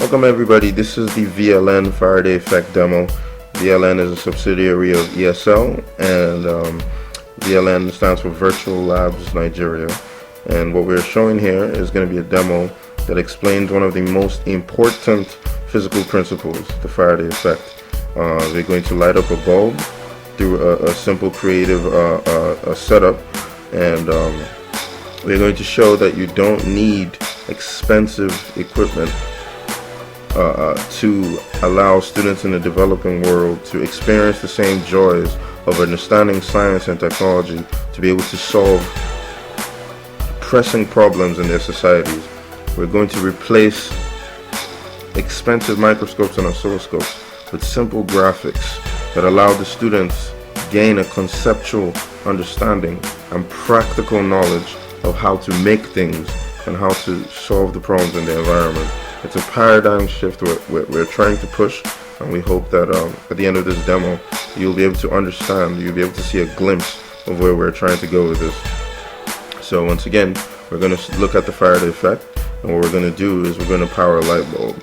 Welcome everybody, this is the VLN Faraday Effect demo. VLN is a subsidiary of ESL, and VLN stands for Virtual Labs Nigeria. And what we're showing here is going to be a demo that explains one of the most important physical principles, the Faraday Effect. We're going to light up a bulb through a simple creative setup, and we're going to show that you don't need expensive equipment to allow students in the developing world to experience the same joys of understanding science and technology, to be able to solve pressing problems in their societies. We're going to replace expensive microscopes and oscilloscopes with simple graphics that allow the students gain a conceptual understanding and practical knowledge of how to make things and how to solve the problems in the environment. It's a paradigm shift we're trying to push, and we hope that at the end of this demo you'll be able to understand, you'll be able to see a glimpse of where we're trying to go with this. So once again, we're going to look at the Faraday Effect, and what we're going to do is we're going to power a light bulb.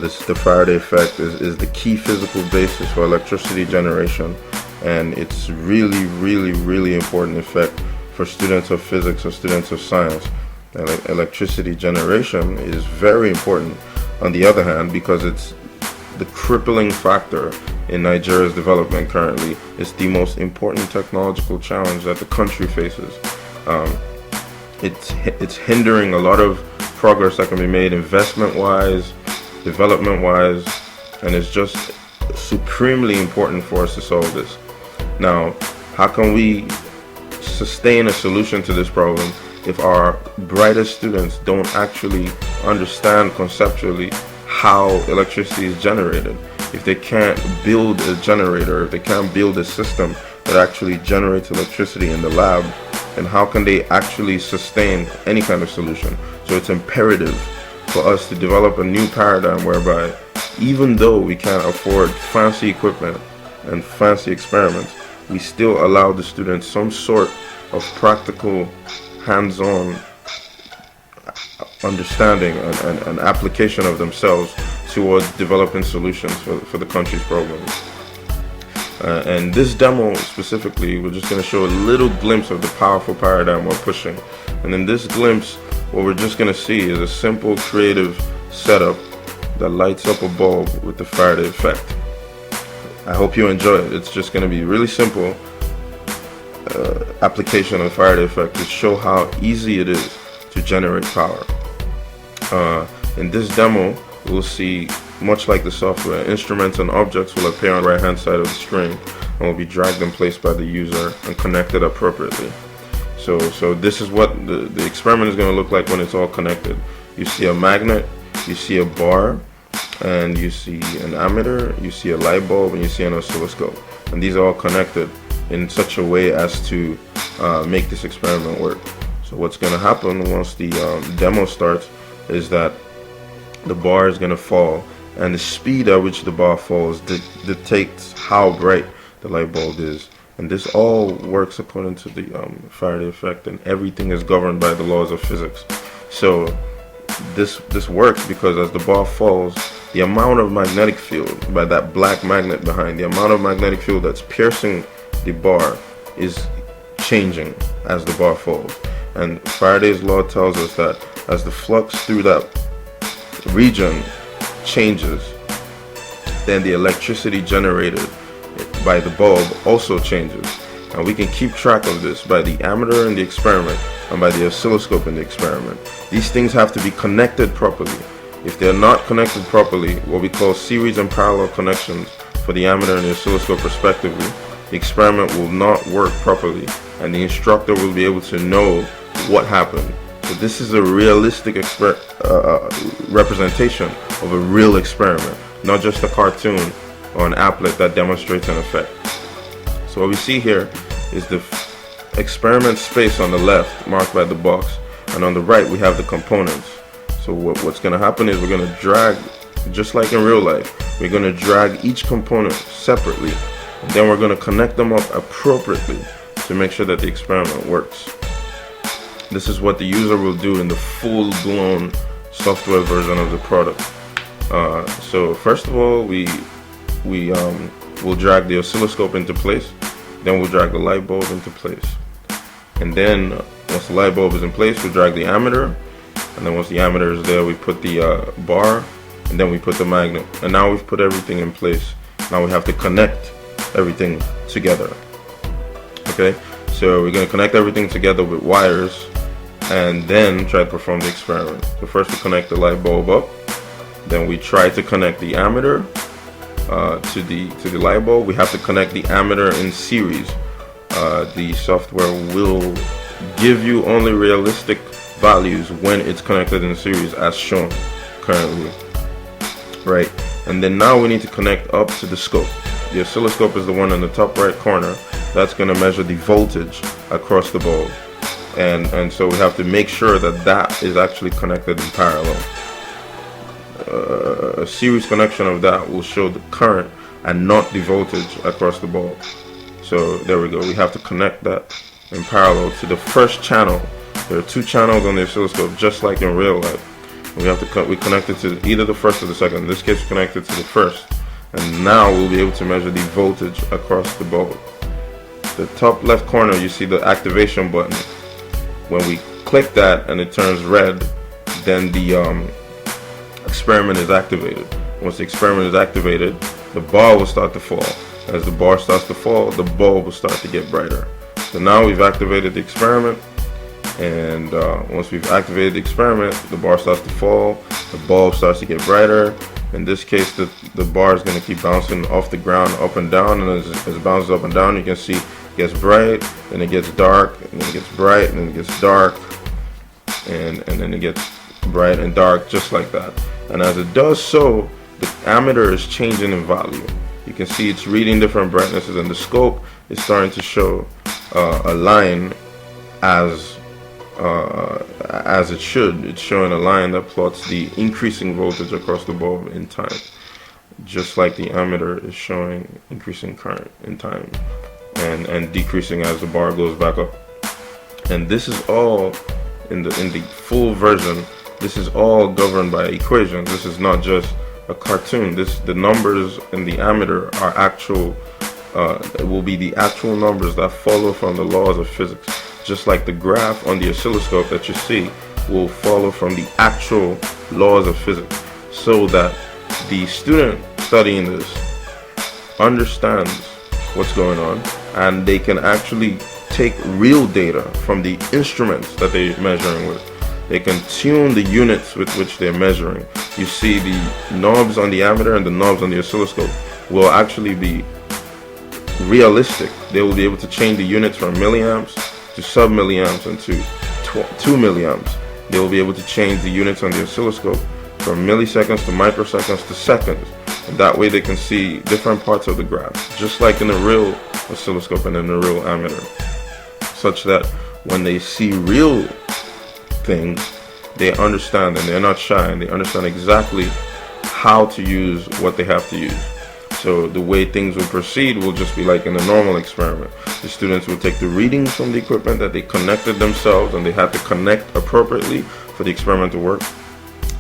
The Faraday Effect is the key physical basis for electricity generation, and it's really important effect for students of physics or students of science. Electricity generation is very important, on the other hand, because it's the crippling factor in Nigeria's development currently. It's the most important technological challenge that the country faces. It's hindering a lot of progress that can be made investment-wise, development-wise, and it's just supremely important for us to solve this. Now, how can we sustain a solution to this problem if our brightest students don't actually understand conceptually how electricity is generated? If they can't build a generator, if they can't build a system that actually generates electricity in the lab, then how can they actually sustain any kind of solution? So it's imperative for us to develop a new paradigm whereby, even though we can't afford fancy equipment and fancy experiments, we still allow the students some sort of practical, hands-on understanding and application of themselves towards developing solutions for the country's problems. And this demo specifically, we're just going to show a little glimpse of the powerful paradigm we're pushing. And in this glimpse, what we're just going to see is a simple creative setup that lights up a bulb with the Faraday Effect. I hope you enjoy it. It's just going to be really simple application of the Faraday Effect to show how easy it is to generate power. In this demo, we'll see, much like the software, instruments and objects will appear on the right hand side of the screen and will be dragged and placed by the user and connected appropriately. So this is what the experiment is going to look like when it's all connected. You see a magnet, you see a bar, and you see an ammeter, you see a light bulb, and you see an oscilloscope. And these are all connected in such a way as to make this experiment work. So what's going to happen once the demo starts is that the bar is going to fall, and the speed at which the bar falls dictates how bright the light bulb is. And this all works according to the Faraday Effect, and everything is governed by the laws of physics. So this works because as the bar falls, the amount of magnetic field, by that black magnet behind, the amount of magnetic field that's piercing the bar is changing as the bar falls. And Faraday's law tells us that as the flux through that region changes, then the electricity generated by the bulb also changes. And we can keep track of this by the ammeter in the experiment and by the oscilloscope in the experiment. These things have to be connected properly. If they're not connected properly, what we call series and parallel connections for the ammeter and the oscilloscope respectively, the experiment will not work properly, and the instructor will be able to know what happened. So this is a realistic representation of a real experiment, not just a cartoon or an applet that demonstrates an effect. So what we see here is the experiment space on the left, marked by the box, and on the right we have the components. So what's going to happen is we're going to drag, just like in real life, we're going to drag each component separately, and then we're going to connect them up appropriately to make sure that the experiment works. This is what the user will do in the full-blown software version of the product. So first of all, we'll drag the oscilloscope into place. Then we'll drag the light bulb into place. And then once the light bulb is in place, we'll drag the ammeter. And then once the ammeter is there, we put the bar, and then we put the magnet. And now we've put everything in place. Now we have to connect everything together. Okay, so we're going to connect everything together with wires and then try to perform the experiment. So first we connect the light bulb up, then we try to connect the ammeter to the light bulb. We have to connect the ammeter in series. The software will give you only realistic values when it's connected in series as shown currently, right? And then now we need to connect up to the scope. The oscilloscope is the one in the top right corner. That's going to measure the voltage across the bulb, and so we have to make sure that that is actually connected in parallel. A series connection of that will show the current and not the voltage across the bulb. So there we go. We have to connect that in parallel to the first channel. There are two channels on the oscilloscope, just like in real life. We have to we connect it to either the first or the second. In this case, we connect it to the first, and now we'll be able to measure the voltage across the bulb. The top left corner, you see the activation button. When we click that and it turns red, then the experiment is activated. Once the experiment is activated, the bar will start to fall. As the bar starts to fall, the bulb will start to get brighter. So now we've activated the experiment, and once we've activated the experiment, the bar starts to fall, the bulb starts to get brighter. In this case, the bar is going to keep bouncing off the ground up and down, and as it bounces up and down, you can see it gets bright, then it gets dark, and then it gets bright, and then it gets dark, and then it gets bright and dark, just like that. And as it does so, the ammeter is changing in value. You can see it's reading different brightnesses, and the scope is starting to show a line as it should. It's showing a line that plots the increasing voltage across the bulb in time, just like the ammeter is showing increasing current in time and decreasing as the bar goes back up. And this is all in the full version. This is all governed by equations. This is not just a cartoon. The numbers in the ammeter are actual. It will be the actual numbers that follow from the laws of physics. Just like the graph on the oscilloscope that you see will follow from the actual laws of physics, so that the student studying this understands what's going on, and they can actually take real data from the instruments that they're measuring with. They can tune the units with which they're measuring. You see the knobs on the ammeter and the knobs on the oscilloscope will actually be realistic. They will be able to change the units from milliamps to sub-milliamps and to 2 milliamps. They will be able to change the units on the oscilloscope from milliseconds to microseconds to seconds. And that way they can see different parts of the graph, just like in a real oscilloscope and in a real ammeter, such that when they see real things, they understand, and they're not shy, and they understand exactly how to use what they have to use. So the way things will proceed will just be like in a normal experiment. The students will take the readings from the equipment that they connected themselves, and they had to connect appropriately for the experiment to work.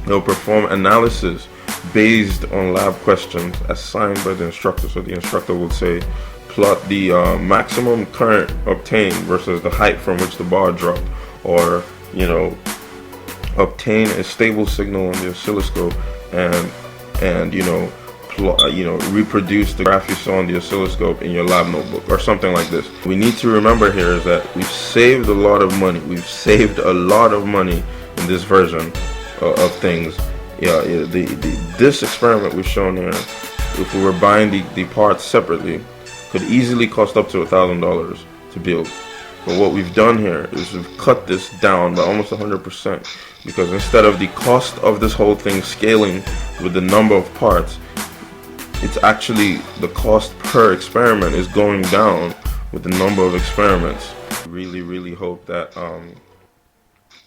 They'll perform analysis based on lab questions assigned by the instructor. So the instructor will say, plot the maximum current obtained versus the height from which the bar dropped, or obtain a stable signal on the oscilloscope and reproduce the graph you saw on the oscilloscope in your lab notebook, or something like this. We need to remember here is that we've saved a lot of money. We've saved a lot of money in this version of things. This experiment we've shown here, if we were buying the parts separately, could easily cost up to $1,000 to build. But what we've done here is we've cut this down by almost 100%, because instead of the cost of this whole thing scaling with the number of parts, it's actually the cost per experiment is going down with the number of experiments. Really hope that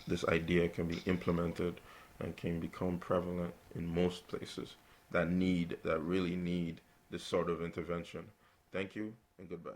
this idea can be implemented and can become prevalent in most places that really need this sort of intervention. Thank you and goodbye.